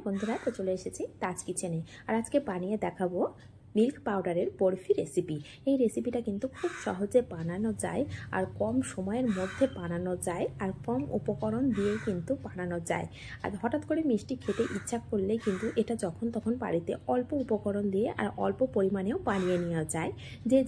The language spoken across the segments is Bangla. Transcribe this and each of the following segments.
নমস্কার বন্ধুরা, তো চলে এসেছি তাজ কিচেনে। আর আজকে বানিয়ে দেখাবো মিল্ক পাউডারের বরফি রেসিপি। এই রেসিপিটা কিন্তু খুব সহজে বানানো যায় আর কম সময়ের মধ্যে বানানো যায় আর কম উপকরণ দিয়ে কিন্তু বানানো যায়। আর হঠাৎ করে মিষ্টি খেতে ইচ্ছা করলেই কিন্তু এটা যখন তখন বাড়িতে অল্প উপকরণ দিয়ে আর অল্প পরিমাণেও বানিয়ে নেওয়া যায়।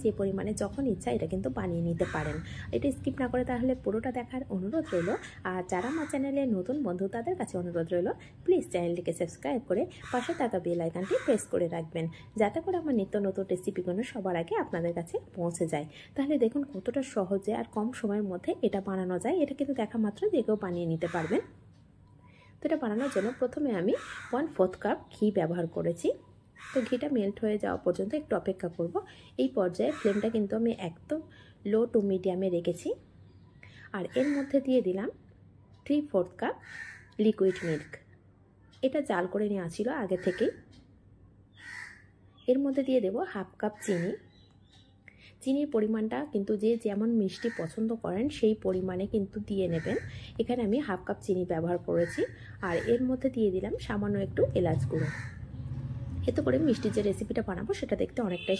যে পরিমাণে যখন ইচ্ছা এটা কিন্তু বানিয়ে নিতে পারেন। এটা স্কিপ না করে তাহলে পুরোটা দেখার অনুরোধ রইল। আর যারা আমার চ্যানেলে নতুন বন্ধু তাদের কাছে অনুরোধ রইল, প্লিজ চ্যানেলটিকে সাবস্ক্রাইব করে পাশে থাকা বেল আইকনটি প্রেস করে রাখবেন, যাতে করে আমার নিত্য নতুন রেসিপিগুলো সবার আগে আপনাদের কাছে পৌঁছে যায়। তাহলে দেখুন কতটা সহজে আর কম সময়ের মধ্যে এটা বানানো যায়। এটা কিন্তু দেখা মাত্র যে কেউ বানিয়ে নিতে পারবেন। তো এটা বানানোর জন্য প্রথমে আমি 1/4 কাপ ঘি ব্যবহার করেছি। তো ঘিটা মেল্ট হয়ে যাওয়া পর্যন্ত একটু অপেক্ষা করব। এই পর্যায়ে ফ্লেমটা কিন্তু আমি একদম লো টু মিডিয়ামে রেখেছি। আর এর মধ্যে দিয়ে দিলাম 3/4 কাপ লিকুইড মিল্ক। এটা জাল করে নেওয়া ছিল আগে থেকেই। এর মধ্যে দিয়ে দেব 1/2 কাপ চিনি। চিনির পরিমাণটা কিন্তু যে যেমন মিষ্টি পছন্দ করেন সেই পরিমাণে কিন্তু দিয়ে নেবেন। এখানে আমি 1/2 কাপ চিনি ব্যবহার করেছি। আর এর মধ্যে দিয়ে দিলাম সামান্য একটু এলাচ গুঁড়ো। এতে করে মিষ্টির যে রেসিপিটা বানাবো সেটা দেখতে অনেকটাই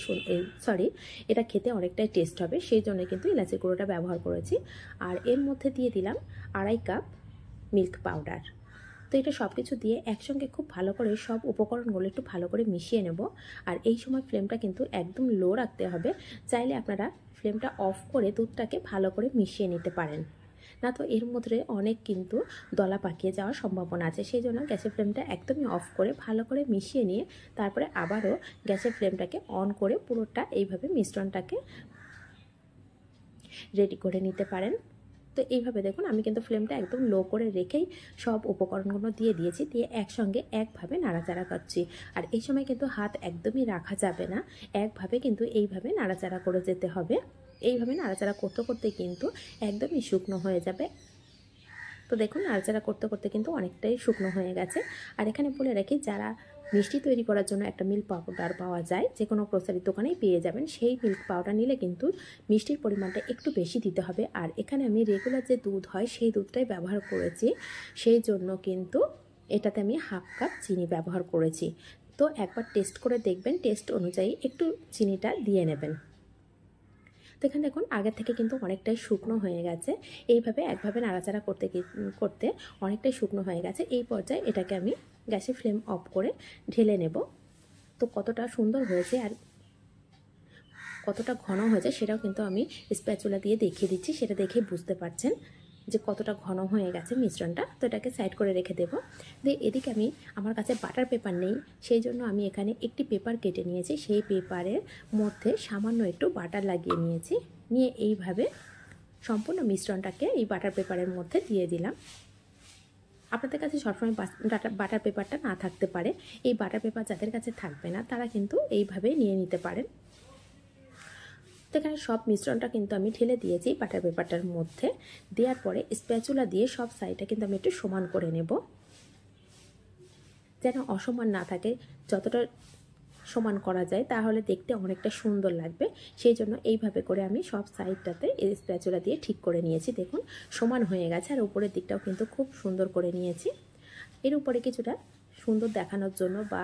এটা খেতে অনেকটাই টেস্ট হবে, সেই জন্য কিন্তু এলাচের গুঁড়োটা ব্যবহার করেছি। আর এর মধ্যে দিয়ে দিলাম 2.5 কাপ মিল্ক পাউডার। তো এটা সব কিছু দিয়ে একসঙ্গে খুব ভালো করে সব উপকরণগুলো একটু ভালো করে মিশিয়ে নেব। আর এই সময় ফ্লেমটা কিন্তু একদম লো রাখতে হবে। চাইলে আপনারা ফ্লেমটা অফ করে দুধটাকে ভালো করে মিশিয়ে নিতে পারেন, না তো এর মধ্যে অনেক কিন্তু দলা পাকিয়ে যাওয়ার সম্ভাবনা আছে। সেই জন্য গ্যাসের ফ্লেমটা একদমই অফ করে ভালো করে মিশিয়ে নিয়ে তারপরে আবারও গ্যাসের ফ্লেমটাকে অন করে পুরোটা এইভাবে মিশ্রণটাকে রেডি করে নিতে পারেন। তো এইভাবে দেখুন আমি কিন্তু ফ্লেমটা একদম লো করে রেখেই সব উপকরণগুলো দিয়ে দিয়েছি, দিয়ে একসঙ্গে একভাবে নাড়াচাড়া করছি। আর এই সময় কিন্তু হাত একদমই রাখা যাবে না, একভাবে কিন্তু এইভাবে নাড়াচাড়া করে যেতে হবে। এইভাবে নাড়াচাড়া করতে করতে কিন্তু একদমই শুকনো হয়ে যাবে। তো দেখুন নাড়াচাড়া করতে করতে কিন্তু অনেকটাই শুকনো হয়ে গেছে। আর এখানে বলে রাখি, যারা মিষ্টি তৈরি করার জন্য একটা মিল্ক পাউডার পাওয়া যায়, যে কোনো গ্রোসারির দোকানেই পেয়ে যাবেন, সেই মিল্ক পাউডার নিলে কিন্তু মিষ্টির পরিমাণটা একটু বেশি দিতে হবে। আর এখানে আমি রেগুলার যে দুধ হয় সেই দুধটাই ব্যবহার করেছি, সেই জন্য কিন্তু এটাতে আমি 1/2 কাপ চিনি ব্যবহার করেছি। তো একবার টেস্ট করে দেখবেন, টেস্ট অনুযায়ী একটু চিনিটা দিয়ে নেবেন। তো এখানে দেখুন আগের থেকে কিন্তু অনেকটাই শুকনো হয়ে গেছে। এইভাবে একভাবে নাড়াচাড়া করতে করতে অনেকটাই শুকনো হয়ে গেছে। এই পর্যায়ে এটাকে আমি গ্যাসের ফ্লেম অফ করে ঢেলে নেব। তো কতটা সুন্দর হয়েছে আর কতটা ঘন হয়েছে সেটাও কিন্তু আমি স্প্যাচুলা দিয়ে দেখিয়ে দিচ্ছি, সেটা দেখে বুঝতে পারছেন যে কতটা ঘন হয়ে গেছে মিশ্রণটা। তো এটাকে সাইড করে রেখে দেবো। দিয়ে এদিকে আমি আমার কাছে বাটার পেপার নেই, সেই জন্য আমি এখানে একটি পেপার কেটে নিয়েছি। সেই পেপারের মধ্যে সামান্য একটু বাটার লাগিয়ে নিয়েছি। নিয়ে এইভাবে সম্পূর্ণ মিশ্রণটাকে এই বাটার পেপারের মধ্যে দিয়ে দিলাম। আপনাদের কাছে সবসময় বাটার পেপারটা না থাকতে পারে। এই বাটার পেপার যাদের কাছে থাকবে না তারা কিন্তু এইভাবেই নিয়ে নিতে পারেন। তো এখানে সব মিশ্রণটা কিন্তু আমি ঢেলে দিয়েছি বাটার পেপারটার মধ্যে। দেওয়ার পরে স্প্যাচুলা দিয়ে সব সাইডটা কিন্তু আমি একটু সমান করে নেব, যেন অসমান না থাকে। যতটা সমান করা যায় তাহলে দেখতে অনেকটা সুন্দর লাগবে। সেই জন্য এইভাবে করে আমি সব সাইডটাতে এই স্প্যাচুলা দিয়ে ঠিক করে নিয়েছি। দেখুন সমান হয়ে গেছে। আর উপরের দিকটাও কিন্তু খুব সুন্দর করে নিয়েছি। এর উপরে কিছুটা সুন্দর দেখানোর জন্য বা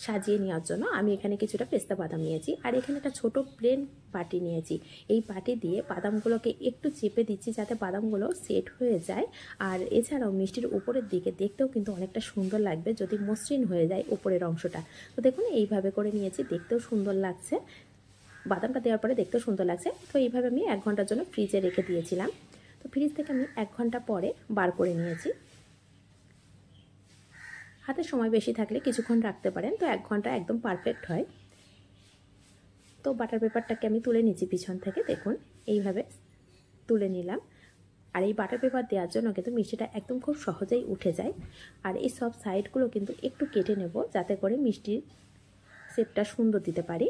সাজিয়ে নেওয়ার জন্য আমি এখানে কিছুটা পেস্তা বাদাম নিয়েছি। আর এখানে একটা ছোট প্লেন বাটি নিয়েছি। এই বাটি দিয়ে বাদামগুলোকে একটু চেপে দিচ্ছি যাতে বাদামগুলো সেট হয়ে যায়। আর এছাড়াও মিষ্টির উপরের দিকে দেখতেও কিন্তু অনেকটা সুন্দর লাগবে যদি মসৃণ হয়ে যায় উপরের অংশটা। তো দেখুন এইভাবে করে নিয়েছি, দেখতেও সুন্দর লাগছে। বাদামটা দেওয়ার পরে দেখতেও সুন্দর লাগছে। তো এইভাবে আমি 1 ঘন্টার জন্য ফ্রিজে রেখে দিয়েছিলাম। তো ফ্রিজ থেকে আমি 1 ঘন্টা পরে বার করে নিয়েছি। হাতে সময় বেশি থাকলে কিছুক্ষণ রাখতে পারেন, তো 1 ঘন্টা একদম পারফেক্ট হয়। তো বাটার পেপারটাকে আমি তুলে নিচ্ছি পিছন থেকে। দেখুন এইভাবে তুলে নিলাম। আর এই বাটার পেপার দেওয়ার জন্য কিন্তু মিষ্টিটা একদম খুব সহজেই উঠে যায়। আর এই সব সাইডগুলো কিন্তু একটু কেটে নেব যাতে করে মিষ্টির শেপটা সুন্দর দিতে পারি।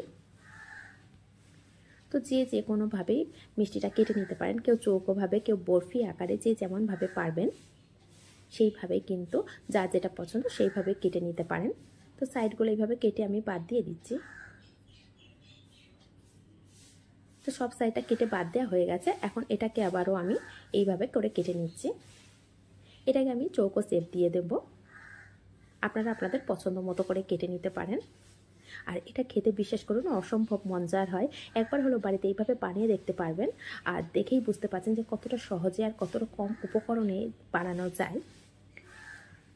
তো যে কোনোভাবেই মিষ্টিটা কেটে নিতে পারেন, কেউ চৌকোভাবে, কেউ বরফি আকারে, যে যেমনভাবে পারবেন সেইভাবেই কিন্তু যার যেটা পছন্দ সেইভাবে কেটে নিতে পারেন। তো সাইডগুলো এইভাবে কেটে আমি বাদ দিয়ে দিচ্ছি। তো সব সাইডটা কেটে বাদ দেওয়া হয়ে গেছে। এখন এটাকে আবারও আমি এইভাবে করে কেটে নিচ্ছি। এটাকে আমি চৌকো শেপ দিয়ে দেব। আপনারা আপনাদের পছন্দ মতো করে কেটে নিতে পারেন। আর এটা খেতে বিশ্বাস করুন অসম্ভব মজার হয়। একবার হলো বাড়িতে এইভাবে বানিয়ে দেখতে পারবেন, আর দেখেই বুঝতে পারছেন যে কতটা সহজে আর কতটা কম উপকরণে বানানো যায়।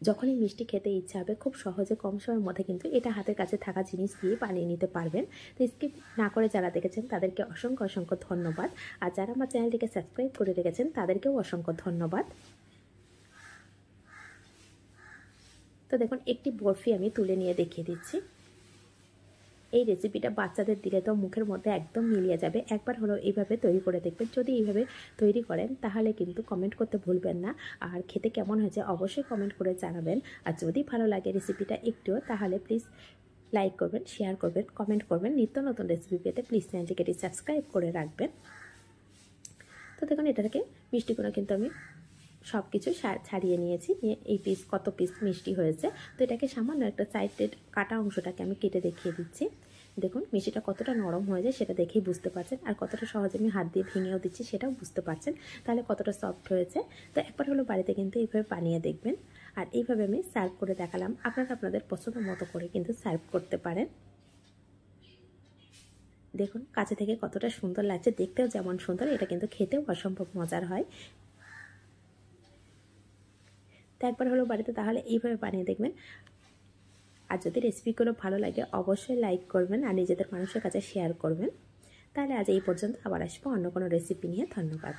যখনই মিষ্টি খেতে ইচ্ছা হবে খুব সহজে কম সময়ের মধ্যে কিন্তু এটা হাতের কাছে থাকা জিনিস দিয়ে বানিয়ে নিতে পারবেন। তো স্কিপ না করে যারা দেখেছেন তাদেরকে অসংখ্য অসংখ্য ধন্যবাদ, আর যারা আমার চ্যানেলটিকে সাবস্ক্রাইব করে রেখেছেন তাদেরকেও অসংখ্য ধন্যবাদ। তো দেখুন একটি বরফি আমি তুলে নিয়ে দেখিয়ে দিচ্ছি। এই রেসিপিটা বাচ্চাদের দিলে তো মুখের মধ্যে একদম মিলিয়ে যাবে। একবার হলো এইভাবে তৈরি করে দেখবেন। যদি এইভাবে তৈরি করেন তাহলে কিন্তু কমেন্ট করতে ভুলবেন না, আর খেতে কেমন হয়েছে অবশ্যই কমেন্ট করে জানাবেন। আর যদি ভালো লাগে রেসিপিটা একটুও তাহলে প্লিজ লাইক করবেন, শেয়ার করবেন, কমেন্ট করবেন। নিত্য নতুন রেসিপি পেতে প্লিজ চ্যানেলটিকে সাবস্ক্রাইব করে রাখবেন। তো দেখুন এটাকে মিষ্টিগুলো কিন্তু আমি সব কিছু ছাড়িয়ে নিয়েছি, নিয়ে এই পিস কত পিস মিষ্টি হয়েছে। তো এটাকে সামান্য একটা সাইডের কাটা অংশটাকে আমি কেটে দেখিয়ে দিচ্ছি। দেখুন মিষ্টিটা কতটা নরম হয়ে যায় সেটা দেখেই বুঝতে পারছেন, আর কতটা সহজে আমি হাত দিয়ে ভেঙেও দিচ্ছি সেটাও বুঝতে পারছেন, তাহলে কতটা সফট হয়েছে। তো একবার হলো বাড়িতে কিন্তু এইভাবে বানিয়ে দেখবেন। আর এইভাবে আমি সার্ভ করে দেখালাম, আপনারা আপনাদের পছন্দ মতো করে কিন্তু সার্ভ করতে পারেন। দেখুন কাছে থেকে কতটা সুন্দর লাগছে, দেখতেও যেমন সুন্দর এটা কিন্তু খেতেও অসম্ভব মজার হয়। তো একবার হলো বাড়িতে তাহলে এইভাবে বানিয়ে দেখবেন। আর যদি রেসিপিগুলো ভালো লাগে অবশ্যই লাইক করবেন আর নিজেদের মানুষের কাছে শেয়ার করবেন। তাহলে আজ এই পর্যন্ত, আবার আসবো অন্য কোনো রেসিপি নিয়ে। ধন্যবাদ।